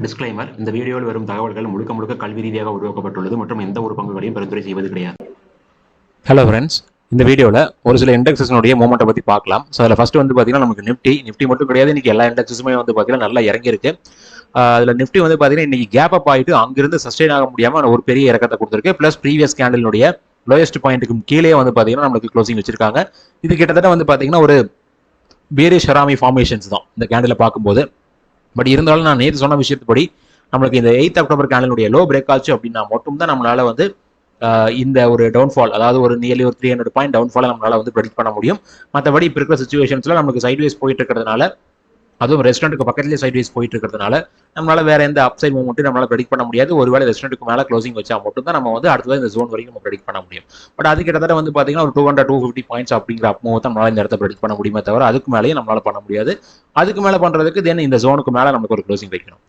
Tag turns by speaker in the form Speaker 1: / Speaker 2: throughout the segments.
Speaker 1: Disclaimer: இந்த வீடியோவில் வரும் தகவல்கள் முழுக்க முழுக்க கல்வி ரீதியாக உருவாக்கப்பட்டுள்ளது மற்றும் எந்த ஒரு பங்குகளையும் பரிந்துரை செய்வது கிடையாது. ஹலோ ஃப்ரெண்ட்ஸ், இந்த வீடியோவில் ஒரு சில இண்டெக்ஸஸ்னுடைய மூவ்மெண்ட்டை பற்றி பார்க்கலாம். ஸோ அதில் ஃபர்ஸ்ட் வந்து பார்த்தீங்கன்னா நமக்கு நிஃப்டி மட்டும் கிடையாது, இன்னைக்கு எல்லா இண்டெக்ஸஸுமே வந்து பார்த்தீங்கன்னா நல்லா இறங்கியிருக்கு. அதில் நிஃப்டி வந்து பார்த்தீங்கன்னா இன்னைக்கு கேப் அப் ஆகிட்டு அங்கிருந்து சஸ்டெயின் ஆக முடியாமல் ஒரு பெரிய இறக்கத்தை கொடுத்துருக்கு. ப்ளஸ் ப்ரீவியஸ் கேண்டலினுடைய லோயஸ்ட் பாயிண்ட்டுக்கு கீழே வந்து பார்த்தீங்கன்னா நம்மளுக்கு க்ளோசிங் வச்சிருக்காங்க. இது கிட்டத்தட்ட வந்து பார்த்தீங்கன்னா ஒரு பேரிஷ் ஹராமி ஃபார்மேஷன்ஸ் தான் இந்த கேண்டில் பார்க்கும்போது. பட் இருந்தாலும் நான் நேற்று சொன்ன விஷயத்துப்படி நம்மளுக்கு இந்த 8th அக்டோபர் கேண்டலுடைய லோ பிரேக் ஆச்சு அப்படின்னா மட்டும் தான் நம்மளால வந்து இந்த ஒரு டவுன்ஃபால், அதாவது ஒரு நியர்லி ஒரு 300 பாயிண்ட் டவுன்ஃபாலை நம்மளால வந்து ப்ரெடிக்ட் பண்ண முடியும். மற்றபடி இப்போ இருக்கிற சுச்சுவேஷன்ஸ்ல நமக்கு சைட்வேஸ் போயிட்டு இருக்கிறதுனால, அதுவும் ரெஸ்டாரண்ட்டுக்கு பக்கத்துலேயே சைட்வேஸ் போயிட்டு இருக்கிறதுனால நம்மளால வேற எந்த அப்சைட் மூவ்மெண்ட்டும் நம்மளால ப்ரெடிக்ட் பண்ண முடியாது. ஒருவேளை ரெஸ்டாரண்ட்டுக்கு மேலே க்ளோசிங் வச்சா மட்டும் தான் நம்ம வந்து அடுத்தது இந்த ஜோன் வரைக்கும் நம்ம ப்ரெடிக்ட் பண்ண முடியும். பட் அது கிட்டத்தட்ட வந்து பார்த்தீங்கன்னா ஒரு 200-250 பாயிண்ட்ஸ் அப்படிங்கிற அப் மூவ் தான் நம்மளால இந்த இடத்த ப்ரெடிக்ட் பண்ண முடியுமே தவிர அதுக்கு மேலேயே நம்மளால பண்ண முடியாது. அதுக்கு மேலே பண்ணுறதுக்கு தென் இந்த ஜோனுக்கு மேலே நமக்கு ஒரு க்ளோசிங் வைக்கணும்.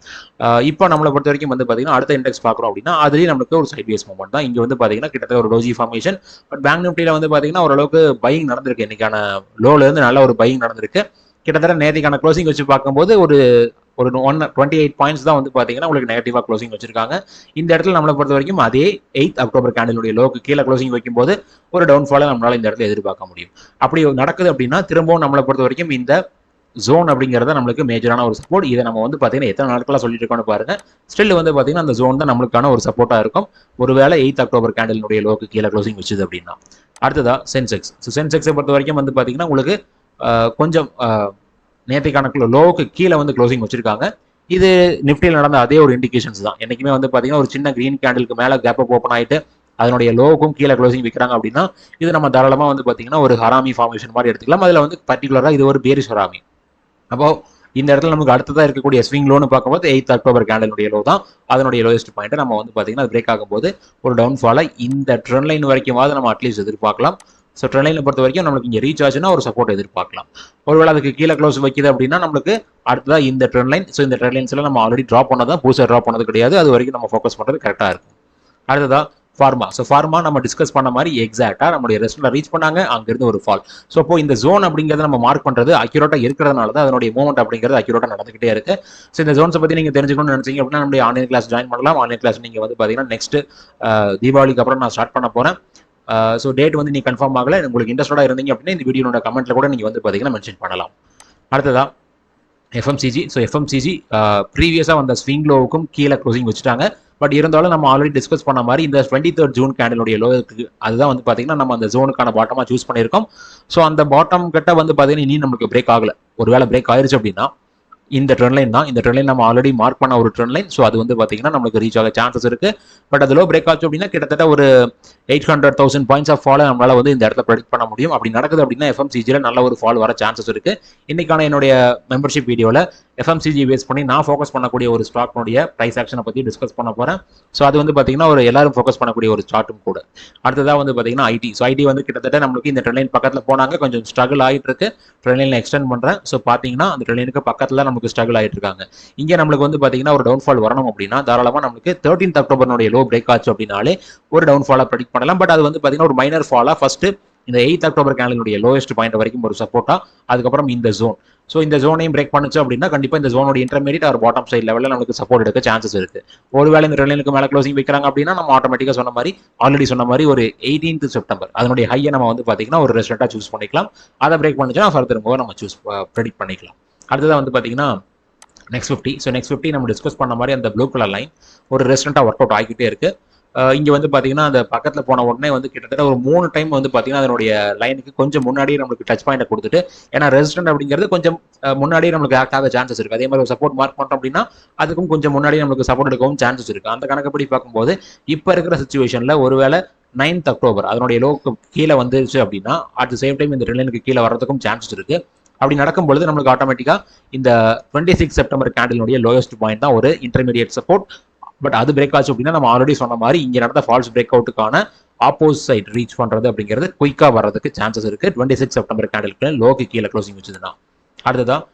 Speaker 1: இப்போ நம்மளை பொறுத்த வரைக்கும் வந்து பார்த்தீங்கன்னா அடுத்த இண்டெக்ஸ் பார்க்குறோம் அப்படின்னா அதுலேயும் நமக்கு ஒரு சைட்வேஸ் மூவ்மெண்ட் தான். இங்கே வந்து பார்த்தீங்கன்னா கிட்டத்தட்ட ஒரு டோஜி ஃபார்மேஷன். பட் பேங்க் நிஃப்டியில் வந்து பார்த்தீங்கன்னா ஓரளவுக்கு பையிங் நடந்திருக்கு. இன்னைக்கான லோலேருந்து நல்ல ஒரு பையிங் நடந்திருக்கு. கிட்டத்தட்ட நேற்றுக்கான க்ளோசிங் வச்சு பார்க்கும்போது ஒரு 128 பாயிண்ட்ஸ் தான் வந்து பார்த்தீங்கன்னா உங்களுக்கு நெகட்டிவாக க்ளோசிங் வச்சிருக்காங்க. இந்த இடத்துல நம்மளை பொறுத்த வரைக்கும் அதே 8th அக்டோபர் கேண்டலுடைய லோக்கு கீழே க்ளோசிங் வைக்கும்போது ஒரு டவுன்ஃபாலை நம்மளால இந்த இடத்துல எதிர்பார்க்க முடியும். அப்படி நடக்குது அப்படின்னா திரும்பவும் நம்மளை பொறுத்த வரைக்கும் இந்த ஜோன் அப்படிங்கிறத நம்மளுக்கு மேஜரான ஒரு சப்போர்ட். இதை நம்ம வந்து பார்த்தீங்கன்னா எத்தனை நாட்களாக சொல்லிட்டு இருக்கோம்னு பாருங்க. ஸ்டில் வந்து பார்த்தீங்கன்னா அந்த ஜோன் தான் நம்மளுக்கான ஒரு சப்போர்ட்டாக இருக்கும். ஒருவேளை 8th அக்டோபர் கேண்டலினுடைய லோக்கு கீழே க்ளோசிங் வச்சுது அப்படின்னா. அடுத்ததா சென்செக்ஸ். ஸோ சென்செக்ஸை பொறுத்த வரைக்கும் வந்து பார்த்தீங்கன்னா உங்களுக்கு கொஞ்சம் நேற்றைக்கான லோவுக்கு கீழே வந்து க்ளோசிங் வச்சிருக்காங்க. இது நிஃப்டியில் நடந்த அதே ஒரு இண்டிகேஷன்ஸ் தான். என்னைக்குமே வந்து பார்த்தீங்கன்னா ஒரு சின்ன கிரீன் கேண்டலுக்கு மேலே கேப் அப் ஓப்பன் ஆகிட்டு அதனுடைய லோவுக்கும் கீழே க்ளோசிங் வைக்கிறாங்க அப்படின்னா இது நம்ம தாராளமாக வந்து பார்த்தீங்கன்னா ஒரு ஹராமி ஃபார்மேஷன் மாதிரி எடுத்துக்கலாம். அதில் வந்து பர்டிகுலராக இது ஒரு பேரிஷ் ஹராமி. அப்போ இந்த இடத்துல நமக்கு அடுத்ததாக இருக்கக்கூடிய ஸ்விங் லோன்னு பார்க்கும்போது 8th அக்டோபர் கேண்டலுடைய லோ தான் அதனுடைய லோயஸ்ட் பாயிண்ட். நம்ம வந்து பார்த்தீங்கன்னா பிரேக் ஆகும்போது ஒரு டவுன்ஃபாலை இந்த ட்ரெண்ட் லைன் வரைக்குமாவது நம்ம அட்லீஸ்ட் எதிர்பார்க்கலாம். ஸோ ட்ரெண்ட் லைனை பொறுத்த வரைக்கும் நம்மளுக்கு இங்கே ரீச் ஆச்சுன்னா ஒரு சப்போர்ட் எதிர்பார்க்கலாம். ஒருவேளை அதுக்கு கீழே க்ளோஸ் வைக்குது அப்படின்னா நம்மளுக்கு அடுத்ததாக இந்த ட்ரெண்ட் லைன். ஸோ இந்த ட்ரெண்ட் லைன்ஸ்ல நம்ம ஆல்ரெடி ட்ராப் பண்ணதான், புதுசாக ட்ராப் பண்ணது கிடையாது. அது வரைக்கும் நம்ம ஃபோக்கஸ் பண்ணுறது கரெக்டாக இருக்கும். அடுத்ததா ஃபார்மா. ஸோ ஃபார்மா நம்ம டிஸ்கஸ் பண்ண மாதிரி எக்ஸாக்டாக நம்மளுடைய ரெஸ்ட்டில் ரீச் பண்ணாங்க, அங்கிருந்து ஒரு ஃபால். ஸோ அப்போ இந்த ஜோன் அப்படிங்கிறத நம்ம மார்க் பண்ணுறது அக்யூரேட்டாக இருக்கிறதுனால தான் அதனுடைய மூவ்மெண்ட் அப்படிங்கிறது அக்யூரேட்டாக நடந்துகிட்டே இருக்கு. ஸோ இந்த ஜோன்ஸை பற்றி நீங்கள் தெரிஞ்சுக்கணும்னு நினைச்சீங்க அப்படின்னா நம்மளுடைய ஆன்லைன் கிளாஸ் ஜாயின் பண்ணலாம். ஆன்லைன் கிளாஸ் நீங்கள் வந்து பார்த்தீங்கன்னா நெக்ஸ்ட் தீபாவளிக்கு அப்புறம் நான் ஸ்டார்ட் பண்ண போகிறேன். ஸோ டேட் வந்து நீங்கள் கன்ஃபார்ம் ஆகலை, உங்களுக்கு இன்ட்ரெஸ்டாக இருந்தீங்க அப்படின்னா இந்த வீடியோட கமெண்ட்ல கூட நீங்கள் வந்து பார்த்தீங்கன்னா மென்ஷன் பண்ணலாம். அடுத்ததா எஃப்எம்சிஜி. ஸோ எஃப்எம்சிஜி ப்ரீவியஸாக வந்த ஸ்விங் லோவுக்கும் கீழே க்ளோசிங் வச்சுட்டாங்க. பட் இருந்தாலும் நம்ம ஆல்ரெடி டிஸ்கஸ் பண்ண மாதிரி இந்த 23rd ஜூன் கேண்டலுடைய லோவுக்கு அதுதான் வந்து பார்த்தீங்கன்னா நம்ம அந்த ஜோனுக்கான பாட்டமாக சூஸ் பண்ணியிருக்கோம். ஸோ அந்த பாட்டம் கிட்ட வந்து பார்த்தீங்கன்னா இனி நம்மளுக்கு பிரேக் ஆகலை. ஒருவேளை பிரேக் ஆயிருச்சு அப்படின்னா இந்த ட்ரெண்ட் லைன் தான். இந்த ட்ரெண்ட் லைன் நம்ம ஆல்ரெடி மார்க் பண்ண ஒரு ட்ரெண்ட் லைன். ஸோ அது வந்து பார்த்தீங்கன்னா நம்மளுக்கு ரீச் ஆக சான்சஸ் இருக்கு. பட் அது லோ பிரேக் ஆச்சு அப்படின்னா கிட்டத்தட்ட ஒரு 800,000 பாயிண்ட்ஸ் ஆஃப் ஃபாலை நம்மளால வந்து இந்த இடத்துல ப்ரெடிக்ட் பண்ண முடியும். அப்படி நடக்குது அப்படின்னா எஃப்எம்சிஜியில் நல்ல ஒரு ஃபால் வர சான்சஸ் இருக்கு. இன்னைக்கான என்னுடைய மெம்பர்ஷிப் வீடியோவில் எஃப்எம்சிஜி பேஸ் பண்ணி நான் ஃபோக்கஸ் பண்ணக்கூடிய ஒரு ஸ்டாக்னுடைய ப்ரைஸ் ஆக்ஷனை பற்றி டிஸ்கஸ் பண்ண போறேன். ஸோ அது வந்து பார்த்தீங்கன்னா ஒரு எல்லாரும் ஃபோக்கஸ் பண்ணக்கூடிய ஒரு சார்ட்டும் கூட. அடுத்ததாக வந்து பார்த்தீங்கன்னா ஐடி. ஸோ ஐடி வந்து கிட்டத்தட்ட நம்மளுக்கு இந்த ட்ரெண்ட் லைன் பக்கத்தில் போனாங்க, கொஞ்சம் ஸ்ட்ரகிள் ஆகிட்டு இருக்கு. ட்ரெண்ட் லைன் எக்ஸ்டெண்ட் பண்ணுறேன். ஸோ பார்த்தீங்கன்னா அந்த ட்ரெண்ட் லைனுக்கு பக்கத்தில் நமக்கு ஸ்ட்ரகிள் ஆகிட்டு இருக்காங்க. இங்கே நம்மளுக்கு வந்து பார்த்தீங்கன்னா ஒரு டவுன்ஃபால் வரணும் அப்படின்னா தாராளமாக நம்மளுக்கு 13th அக்டோபருடைய லோ பிரேக் ஆச்சு அப்படின்னாலே ஒரு டவுன்ஃபாலை ப்ரெடிக்ட் பண்ணலாம். பட் அது வந்து பார்த்தீங்கன்னா ஒரு மைனர் ஃபாலாக ஃபர்ஸ்ட் இந்த 8th அக்டோபர் கேண்டலுடைய லோயஸ்ட் பாயிண்ட் வரைக்கும் ஒரு சப்போர்ட்டா, அதுக்கப்புறம் இந்த ஜோன். ஸோ இந்த ஜோனையும் பிரேக் பண்ணுச்சு அப்படின்னா கண்டிப்பாக இந்த ஜோனோட இன்டர்மீடியட் ஒரு பாட்டம் சைட் லெவலில் நமக்கு சப்போர்ட் எடுக்க சான்சஸ் இருக்கு. ஒருவேளை இந்த ட்ரெண்ட் லைனுக்கு மேலே க்ளோசிங் வைக்கிறாங்க அப்படின்னா நம்ம ஆட்டோமேட்டிக்காக சொன்ன மாதிரி ஆல்ரெடி சொன்ன மாதிரி ஒரு 18th செப்டம்பர் அதனுடைய ஹையை நம்ம வந்து பார்த்தீங்கன்னா ஒரு ரெஸ்டாரண்ட்டாக சூஸ் பண்ணிக்கலாம். அதை பிரேக் பண்ணிச்சுன்னா ஃபர்தர் மூவ் நம்ம ப்ரெடிக்ட் பண்ணிக்கலாம். அடுத்ததாக வந்து பார்த்தீங்கன்னா நெக்ஸ்ட் 50. ஸோ நெக்ஸ்ட் 50 நம்ம டிஸ்கஸ் பண்ண மாதிரி அந்த ப்ளூ கலர் லைன் ஒரு ரெஸ்டாரண்ட்டாக ஒர்க் அவுட் ஆகிக்கிட்டே இருக்கு. இங்கே வந்து பார்த்தீங்கன்னா அந்த பக்கத்தில் போன உடனே வந்து கிட்டத்தட்ட ஒரு 3 டைம் வந்து பார்த்தீங்கன்னா அதனுடைய லைனுக்கு கொஞ்சம் முன்னாடியே நம்மளுக்கு டச் பாயிண்டை கொடுத்துட்டு, ஏன்னா ரெசிஸ்டன்ட் அப்படிங்கிறது கொஞ்சம் முன்னாடியே நம்மளுக்கு ஆக்ட் ஆக சான்சஸ் இருக்கு. அதே மாதிரி ஒரு சப்போர்ட் மார்க் பண்ணுறோம் அப்படின்னா அதுக்கும் கொஞ்சம் முன்னாடியே நம்மளுக்கு சப்போர்ட் எடுக்கவும் சான்சஸ் இருக்கு. அந்த கணக்குப்படி பார்க்கும்போது இப்போ இருக்கிற சுச்சுவேஷனில் ஒருவேளை 9th அக்டோபர் அதனுடைய லோக்கு கீழே வந்துருச்சு அப்படின்னா அட் த சேம் டைம் இந்த ட்ரெண்ட் லைனுக்கு கீழே வரதுக்கும் சான்சஸ் இருக்கு. அப்படி நடக்கும்பொழுது நம்மளுக்கு ஆட்டோமேட்டிக்காக இந்த 26 செப்டம்பர் கேண்டலுடைய லோயஸ்ட் பாயிண்ட் தான் ஒரு இன்டர்மீடியட் சப்போர்ட். பட் அது பிரேக் ஆச்சு அப்படின்னா நம்ம ஆல்ரெடி சொன்ன மாதிரி இங்கே நடந்த ஃபால்ஸ் பிரேக் அவுட்டுக்கான ஆப்போசிட் ரீச் பண்ணுறது அப்படிங்கிறது குயிக்காக வர்றதுக்கு சான்சஸ் இருக்கு. 26 செப்டம்பர் கேண்டலுக்கு லோக்கு கீழே க்ளோசிங் வச்சதுன்னா. அடுத்ததான்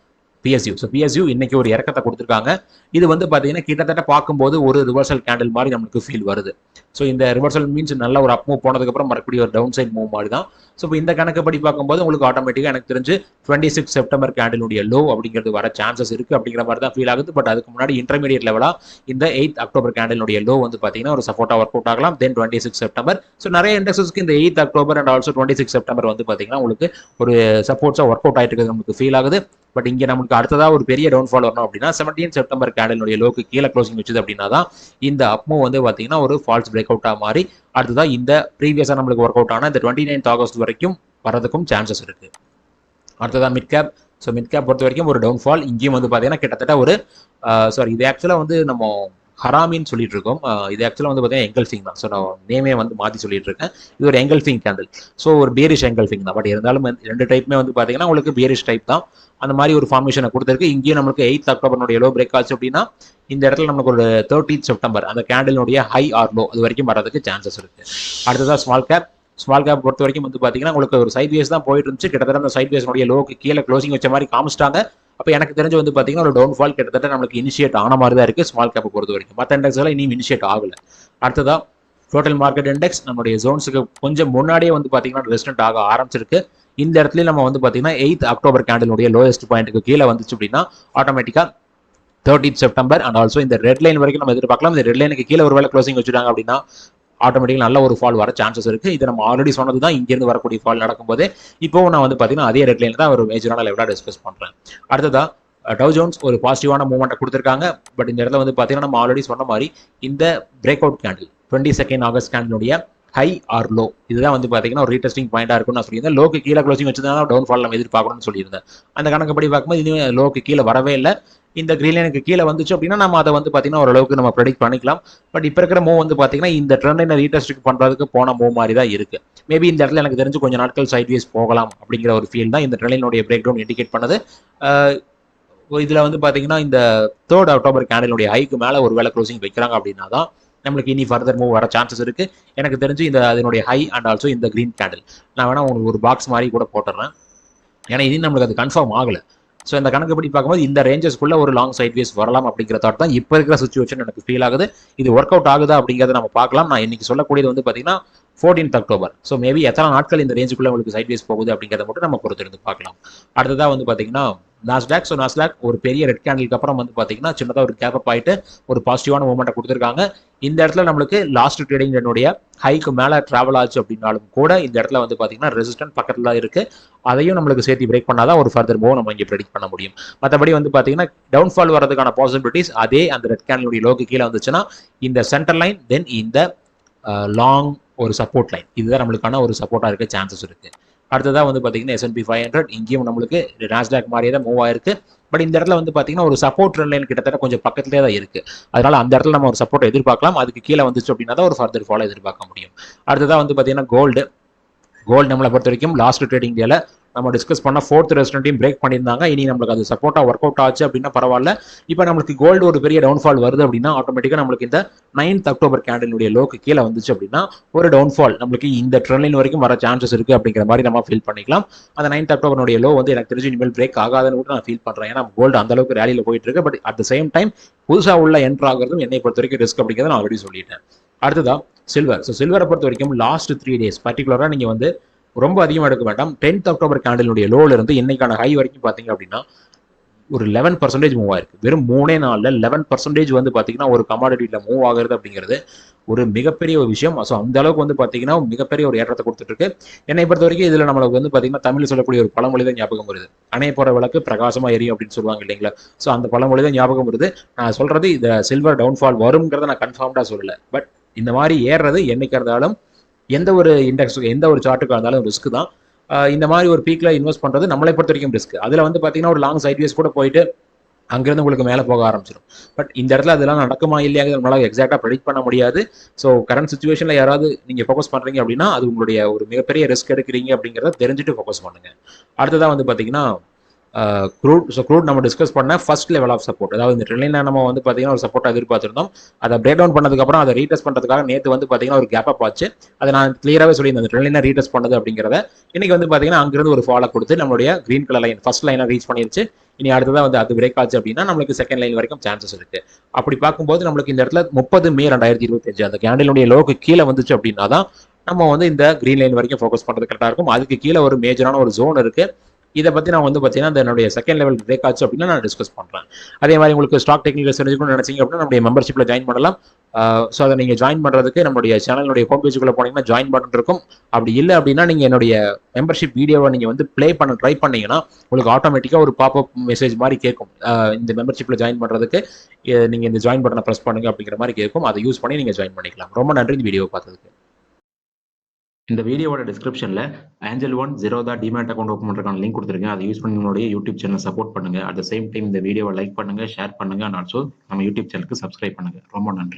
Speaker 1: பிஎஸ்யூ. ஸோ பிஎஸ்யூ இன்னைக்கு ஒரு இறக்கத்தை கொடுத்துருக்காங்க. இது வந்து பார்த்தீங்கன்னா கிட்டத்தட்ட பார்க்கும்போது ஒரு ரிவர்சல் கேண்டில் மாதிரி நமக்கு ஃபீல் வருது. ஸோ இந்த ரிவர்சல் மீன்ஸ் நல்ல ஒரு அப் மூவ் போனதுக்கப்புறம் மறுபடியும் ஒரு டவுன் சைட் மூவ் மாதிரி தான். ஸோ இப்போ இந்த கணக்குப்படி பார்க்கும்போது உங்களுக்கு ஆட்டோமேட்டிக்காக எனக்கு தெரிஞ்சு 26 செப்டம்பர் கேண்டிலுடைய லோ அப்படிங்கிறது வர சான்சஸ் இருக்குது அப்படிங்கிற மாதிரி தான் ஃபீல் ஆகுது. பட் அதுக்கு முன்னாடி இன்டர்மீடியட் லெவலாக இந்த 8th அக்டோபர் கேண்டிலுடைய லோ வந்து பார்த்தீங்கன்னா ஒரு சப்போர்ட்டாக ஒர்க் அவுட் ஆகலாம். தென் 26 செப்டம்பர். ஸோ நிறைய இண்டெக்ஸஸ்க்கு இந்த 8th October and also 26 September வந்து பார்த்தீங்கன்னா உங்களுக்கு ஒரு சப்போர்ட்ஸாக ஒர்க் அவுட் ஆகிட்டு இருக்குது நமக்கு ஃபீல் ஆகுது. பட் இங்கே நமக்கு அடுத்ததாக ஒரு பெரிய டவுன்ஃபால் வரணும் அப்படின்னா 17 செப்டம்பர் கேண்டிலுடைய லோக்கு கீழே க்ளோசிங் வச்சுது அப்படின்னா தான் இந்த அப்மூவ் வந்து பார்த்தீங்கன்னா ஒரு ஃபால்ஸ் பிரேக் அவுட்டாக மாறி அடுத்ததான் இந்த ப்ரீவியஸாக நம்மளுக்கு ஒர்க் அவுட் ஆன இந்த 29th ஆகஸ்ட் வரைக்கும் வரதுக்கும் சான்சஸ் இருக்கு. அடுத்ததான் mid cap. So mid cap பொறுத்த வரைக்கும் ஒரு டவுன்ஃபால் இங்கேயும் வந்து பார்த்தீங்கன்னா கிட்டத்தட்ட ஒரு இது ஆக்சுவலாக வந்து நம்ம ஹராமின்னு சொல்லிட்டு இருக்கோம். இது ஆக்சுவலாக வந்து பார்த்தீங்கன்னா எங்கல்ஃபிங் தான். ஸோ நான் நேமே வந்து மாற்றி சொல்லிட்டு இருக்கேன். இது ஒரு எங்கல்ஃபிங் கேண்டில். ஸோ ஒரு பேரிஷ் எங்கல்ஃபிங் தான். பட் இருந்தாலும் ரெண்டு டைப்புமே வந்து பார்த்தீங்கன்னா உங்களுக்கு பேரிஷ் டைப் தான். அந்த மாதிரி ஒரு ஃபார்மேஷனை கொடுத்துருக்கு. இங்கேயும் நம்மளுக்கு 8th அக்டோபருடைய லோ பிரேக் ஆச்சு அப்படின்னா இந்த இடத்துல நமக்கு ஒரு 30th செப்டம்பர் அந்த கேண்டிலுடைய ஹை ஆர் லோ அது வரைக்கும் வரதுக்கு சான்சஸ் இருக்கு. அடுத்ததான் ஸ்மால் கேப். ஸ்மால் கேப் பொறுத்த வரைக்கும் வந்து பார்த்தீங்கன்னா உங்களுக்கு ஒரு சைட் வேஸ் தான் போயிட்டு இருந்துச்சு. கிட்டத்தட்ட அந்த சைட் வேஸ்னுடைய லோக்கு கீழே க்ளோசிங் வச்ச மாதிரி காமிச்சிட்டாங்க. அப்போ எனக்கு தெரிஞ்சு வந்து பார்த்தீங்கன்னா ஒரு டவுன்ஃபால் கிட்டத்தட்ட நம்மளுக்கு இனிஷியேட் ஆன மாதிரி தான் இருக்குது ஸ்மால் கேப்பை பொறுத்த வரைக்கும். மற்ற இண்டெக்ஸ் எல்லாம் இனியும் இனிஷியேட் ஆகலை. அடுத்ததான் டோட்டல் மார்க்கெட் இண்டெக்ஸ் நம்மளுடைய ஜோன்ஸுக்கு கொஞ்சம் முன்னாடியே வந்து பார்த்தீங்கன்னா ரெசிஸ்டன்ட் ஆக ஆரம்பிச்சிருக்கு. இந்த இடத்துல நம்ம வந்து பார்த்தீங்கன்னா 8th அக்டோபர் கேண்டிலுடைய லோயஸ்ட் பாயிண்ட்டுக்கு கீழே வந்துச்சு அப்படின்னா ஆட்டோமேட்டிக்காக 30th செப்டம்பர் அண்ட் ஆல்சோ இந்த ரெட் லைன் வரைக்கும் நம்ம எதிர்பார்க்கலாம். இந்த ரெட் லைனுக்கு கீழே ஒரு வேலை க்ளோசிங் வச்சுட்டாங்க அப்படின்னா ஆட்டோமேட்டிக்காக நல்ல ஒரு ஃபால் வர சான்சஸ் இருக்கு. இது நம்ம ஆல்ரெடி சொன்னது தான் இங்கேருந்து வரக்கூடிய ஃபால் நடக்கும்போது இப்போ நான் வந்து பார்த்தீங்கன்னா அதே ரெட் லைன் தான் ஒரு மேஜரான லெவலாக டிஸ்கஸ் பண்ணுறேன். அடுத்ததா டவ் ஜோன்ஸ் ஒரு பாசிட்டிவான மூவ்மெண்ட்டை கொடுத்துருக்காங்க. பட் இந்த இடத்துல வந்து பார்த்தீங்கன்னா நம்ம ஆல்ரெடி சொன்ன மாதிரி இந்த பிரேக் அவுட் கேண்டில் 22 ஆகஸ்ட் கேண்டிலுடைய ஹை ஆர் லோ இதுதான் வந்து பார்த்தீங்கன்னா ஒரு ரீடெஸ்டிங் பாயிண்டாக இருக்கும்னு நான் சொல்லியிருந்தேன். லோக்கு கீழே க்ளோசிங் வச்சுதான் டவுன் ஃபால் நம்ம எதிர்பார்க்கணும்னு சொல்லியிருந்தேன். அந்த கணக்குப்படி பார்க்கும்போது இன்னும் லோக்கு கீழே வரவே இல்லை. இந்த கிரீன் லைனுக்கு கீழே வந்துச்சு அப்படின்னா நம்ம அதை வந்து பார்த்தீங்கன்னா ஓரளவுக்கு நம்ம ப்ரெடிக்ட் பண்ணிக்கலாம். பட் இப்போ இருக்கிற மூவ் வந்து பார்த்தீங்கன்னா இந்த ட்ரெண்ட் லைனை ரீடெஸ்ட் பண்ணுறதுக்கு போன மூவ் மாதிரி தான் இருக்கு. மேபி இந்த இடத்துல எனக்கு தெரிஞ்சு கொஞ்சம் நாட்கள் சைட்வேஸ் போகலாம் அப்படிங்கிற ஒரு ஃபீல் தான் இந்த ட்ரெண்ட் லைனுடைய பிரேக் டவுன் இண்டிகேட் பண்ணது. இதில் வந்து பார்த்தீங்கன்னா இந்த 3rd அக்டோபர் கேண்டிலுடைய ஹைக்கு மேலே ஒரு வேலை க்ளோசிங் வைக்கிறாங்க அப்படின்னா தான் நம்மளுக்கு இனி ஃபர்தர் மூவ் வர சான்சஸ் இருக்கு. எனக்கு தெரிஞ்சு இந்த அதனுடைய ஹை அண்ட் ஆல்சோ இந்த கிரீன் கேண்டில் நான் வேணா உங்களுக்கு ஒரு பாக்ஸ் மாதிரி கூட போட்டுறேன். ஏன்னா இது நம்மளுக்கு அது கன்ஃபார்ம் ஆகலை. ஸோ இந்த கணக்குப்படி பார்க்கும்போது இந்த ரேஞ்சஸ்க்குள்ள ஒரு லாங் சைட்வேஸ் வரலாம் அப்படிங்கிற தாட் தான் இப்போ இருக்கிற சுச்சுவேஷன் எனக்கு ஃபீல் ஆகுது. இது ஒர்க் அவுட் ஆகுதா அப்படிங்கிறத நம்ம பார்க்கலாம். நான் இன்னைக்கு சொல்லக்கூடியது வந்து பார்த்தீங்கன்னா 14th அக்டோபர். ஸோ மேபி எத்தனை நாட்கள் இந்த ரேஞ்சுக்குள்ள உங்களுக்கு சைட்வேஸ் போகுது அப்படிங்கிறத மட்டும் நம்ம பொறுத்திருந்து பார்க்கலாம். அடுத்ததாக வந்து பார்த்தீங்கன்னா நாஸ்டாக். ஸோ நாஸ்டாக் ஒரு பெரிய ரெட் கேண்டிலுக்கு அப்புறம் வந்து பார்த்தீங்கன்னா சின்னதாக ஒரு கேப் அப் ஆகிட்டு ஒரு பாசிட்டிவான மூவ்மெண்ட்டை கொடுத்துருக்காங்க. இந்த இடத்துல நம்மளுக்கு லாஸ்ட் ட்ரேடிங் என்னுடைய ஹைக்கு மேலே ட்ராவல் ஆச்சு அப்படின்னாலும் கூட இந்த இடத்துல வந்து பார்த்தீங்கன்னா ரெசிஸ்டன்ட் பக்கத்தில் தான் இருக்குது. அதையும் நம்மளுக்கு சேர்த்து பிரேக் பண்ணாதான் ஒரு ஃபர்தர் மூவ் நம்ம இங்கே ப்ரெடிக்ட் பண்ண முடியும். மற்றபடி வந்து பார்த்தீங்கன்னா டவுன்ஃபால் வரதுக்கான பாசிபிலிட்டிஸ் அதே அந்த ரெட் கேண்டிலுடைய லோக்கு கீழே வந்துச்சுன்னா இந்த சென்டர் லைன் தென் இந்த லாங் ஒரு சப்போர்ட் லைன் இதுதான் நம்மளுக்கான ஒரு சப்போர்ட்டாக இருக்க சான்சஸ் இருக்குது. அடுத்ததாக வந்து பார்த்தீங்கன்னா S&P 500 இங்கேயும் நம்மளுக்கு நாஸ்டாக் மாதிரியே தான் மூவ் ஆயிருக்கு. பட் இந்த இடத்துல வந்து பார்த்தீங்கன்னா ஒரு சப்போர்ட் ட்ரெண்ட் லைன் கிட்டத்தட்ட கொஞ்சம் பக்கத்துலேயே தான் இருக்குது. அதனால அந்த இடத்துல நம்ம ஒரு சப்போர்ட் எதிர்பார்க்கலாம். அதுக்கு கீழே வந்துச்சு அப்படின்னா தான் ஒரு ஃபர்தர் ஃபாலோ எதிர்பார்க்க முடியும். அடுத்ததாக வந்து பார்த்தீங்கன்னா கோல்டு நம்மளை பொறுத்த வரைக்கும் லாஸ்ட் ட்ரேடிங் டேல நம்ம டிஸ்கஸ் பண்ண 4th ரெசிஸ்டன்ட்டையும் பிரேக் பண்ணியிருந்தாங்க. இனி நம்மளுக்கு அது சப்போர்ட்டாக ஒர்க் அவுட் ஆச்சு அப்படின்னா பரவாயில்ல. இப்போ நம்மளுக்கு கோல்டு ஒரு பெரிய டவுன்ஃபால் வருது அப்படின்னா ஆட்டோமேட்டிக்காக நம்மளுக்கு இந்த 9th அக்டோபர் கேண்டிலுடைய லோக்கு கீழே வந்துச்சு அப்படின்னா ஒரு டவுன்ஃபால் நம்மளுக்கு இந்த ட்ரெண்ட் லைன் வரைக்கும் வர சான்சஸ் இருக்குது அப்படிங்கிற மாதிரி நம்ம ஃபீல் பண்ணிக்கலாம். அந்த 9th அக்டோபருடைய லோ வந்து எனக்கு தெரிஞ்சு இனிமேல் பிரேக் ஆகாதுன்னு கூட நான் ஃபீல் பண்ணுறேன். ஏன்னா கோல்டு அந்த அளவுக்கு ரேலியில் போயிட்டு இருக்கு. But at the same time புதுசாக உள்ள என்ட்ரு ஆகிறதும் என்னை பொறுத்த வரைக்கும் ரிஸ்க் அப்படிங்கிறத நான் ஆல்ரெடி சொல்லிட்டேன். அடுத்ததான் சில்வர். ஸோ சில்வரை பொறுத்த வரைக்கும் லாஸ்ட் 3 days பர்டிகுலராக நீங்கள் வந்து ரொம்ப அதிகமாக எடுக்க வேண்டாம். 10th அக்டோபர் கேண்டிலுடைய லோல இருந்து இன்னைக்கான ஹை வரைக்கும் பார்த்தீங்க அப்படின்னா ஒரு 11% மூவ் ஆயிருக்கு. வெறும் 3 நாளில் 11% வந்து பார்த்தீங்கன்னா ஒரு கமாடிட்டியில் மூவ் ஆகுறது அப்படிங்கிறது ஒரு மிகப்பெரிய ஒரு விஷயம். ஸோ அந்த அளவுக்கு வந்து பார்த்தீங்கன்னா மிகப்பெரிய ஒரு ஏற்றத்தை கொடுத்துட்டு இருக்கு. என்னை பொறுத்த வரைக்கும் இதில் நம்மளுக்கு வந்து பார்த்தீங்கன்னா தமிழ் சொல்லக்கூடிய ஒரு பழமொழி தான் ஞாபகம் வருது. அணைய போகிற விளக்கு பிரகாசமா எரியும் அப்படின்னு சொல்லுவாங்க இல்லைங்களா. ஸோ அந்த பழமொழி தான் ஞாபகம் வருது. நான் சொல்றது இந்த சில்வர் டவுன்ஃபால் வருங்கிறத நான் கன்ஃபார்ம்டாக சொல்லலை. பட் இந்த மாதிரி ஏறுறது என்னைக்கு இருந்தாலும் எந்த ஒரு இண்டெக்ஸுக்கு எந்த ஒரு சார்ட்டுக்கு இருந்தாலும் ரிஸ்க் தான். இந்த மாதிரி ஒரு பீக்ல இன்வெஸ்ட் பண்றது நம்மளை பொறுத்த வரைக்கும் ரிஸ்க். அதுல வந்து பாத்தீங்கன்னா ஒரு லாங் சைட்வேஸ் கூட போயிட்டு அங்கிருந்து உங்களுக்கு மேலே போக ஆரம்பிச்சிடும். பட் இந்த இடத்துல அதெல்லாம் நடக்குமா இல்லையாங்கிறது நம்மளால எக்ஸாக்டாக ப்ரெடிக்ட் பண்ண முடியாது. ஸோ கரண்ட் சுச்சுவேஷனில் யாராவது நீங்கள் ஃபோக்கஸ் பண்ணுறீங்க அப்படின்னா அது உங்களுடைய ஒரு மிகப்பெரிய ரிஸ்க் எடுக்கிறீங்க அப்படிங்கிறத தெரிஞ்சுட்டு ஃபோக்கஸ் பண்ணுங்க. அடுத்ததாக வந்து பார்த்தீங்கன்னா க்ரூட். ஸோ க்ரூட் நம்ம டிஸ்கஸ் பண்ண ஃபர்ஸ்ட் லெவல் ஆஃப் சப்போர்ட், அதாவது இந்த ட்ரெண்ட்லைன் நம்ம வந்து பார்த்தீங்கன்னா ஒரு சப்போர்ட்டாக எதிர்பார்த்திருந்தோம். அதை பிரேக் டவுன் பண்ணதுக்கப்புறம் அதை ரீடெஸ்ட் பண்ணுறதுக்காக நேற்று வந்து பார்த்தீங்கன்னா ஒரு கேப் அப் ஆச்சு. அதை நான் கிளியராகவே சொல்லியிருந்தேன், அந்த ட்ரெண்ட்லைனை ரீடெஸ்ட் பண்ணது அப்படிங்கிறத. இன்னைக்கு வந்து பார்த்தீங்கன்னா அங்கிருந்து ஒரு ஃபாலோ கொடுத்து நம்மளுடைய கிரீன் கலர் லைன் ஃபர்ஸ்ட் லைனை ரீச் பண்ணிருச்சு. இனி அடுத்ததான் வந்து அது பிரேக் ஆச்சு அப்படின்னா நம்மளுக்கு செகண்ட் லைன் வரைக்கும் சான்சஸ் இருக்கு. அப்படி பார்க்கும்போது நம்மளுக்கு இந்த இடத்துல 30 மே 2025 அந்த கேண்டிலுடைய லோக்கு கீழே வந்துச்சு அப்படின்னா தான் நம்ம வந்து இந்த கிரீன் லைன் வரைக்கும் ஃபோக்கஸ் பண்றது கரெக்டாக இருக்கும். அதுக்கு கீழே ஒரு மேஜரான ஒரு ஜோன் இருக்கு. இதை பற்றி நான் வந்து பார்த்தீங்கன்னா என்னுடைய செகண்ட் லெவல் பிரேக் ஆச்சு அப்படின்னா நான் டிஸ்கஸ் பண்ணுறேன். அதே மாதிரி உங்களுக்கு ஸ்டாக் டெக்னிக்கல் தெரிஞ்சுக்கணும்னு நினைச்சீங்க அப்படின்னா நம்முடைய மெம்பர்ஷிப்பில் ஜாயின் பண்ணலாம். ஸோ அதை நீங்கள் ஜாயின் பண்ணுறதுக்கு நம்மளுடைய சேனலுடைய ஹோம் பேஜுக்குள்ளே போனீங்கன்னா ஜாயின் பட்டன் இருக்கும். அப்படி இல்லை அப்படின்னா நீங்கள் என்னுடைய மெம்பர்ஷிப் வீடியோவை நீங்கள் வந்து ப்ளே பண்ண ட்ரை பண்ணீங்கன்னா உங்களுக்கு ஆட்டோமேட்டிக்காக ஒரு பாப்அப் மெசேஜ் மாதிரி கேட்கும். இந்த மெம்பர்ஷிப்பில் ஜாயின் பண்ணுறதுக்கு நீங்கள் இந்த ஜாயின் பட்டனை ப்ரெஸ் பண்ணுங்க அப்படிங்கிற மாதிரி கேட்கும். அதை யூஸ் பண்ணி நீங்கள் ஜாயின் பண்ணிக்கலாம். ரொம்ப நன்றி இந்த வீடியோ பார்த்ததுக்கு. இந்த வீடியோவோட டிஸ்கிரிப்ஷனில் Angel One Zerodha demat account open பண்ணுறதுக்கான லிங்க் கொடுத்துருக்கேன். அதை யூஸ் பண்ணி உங்களுடைய யூடியூப் சேனல் சப்போர்ட் பண்ணுங்க. அட் த சேம் டைம் இந்த வீடியோவை லைக் பண்ணுங்க, ஷேர் பண்ணுங்க, அண்ட் ஆல்சோ நம்ம யூடியூப் சேனலுக்கு சப்ஸ்கிரைப் பண்ணுங்க. ரொம்ப நன்றி.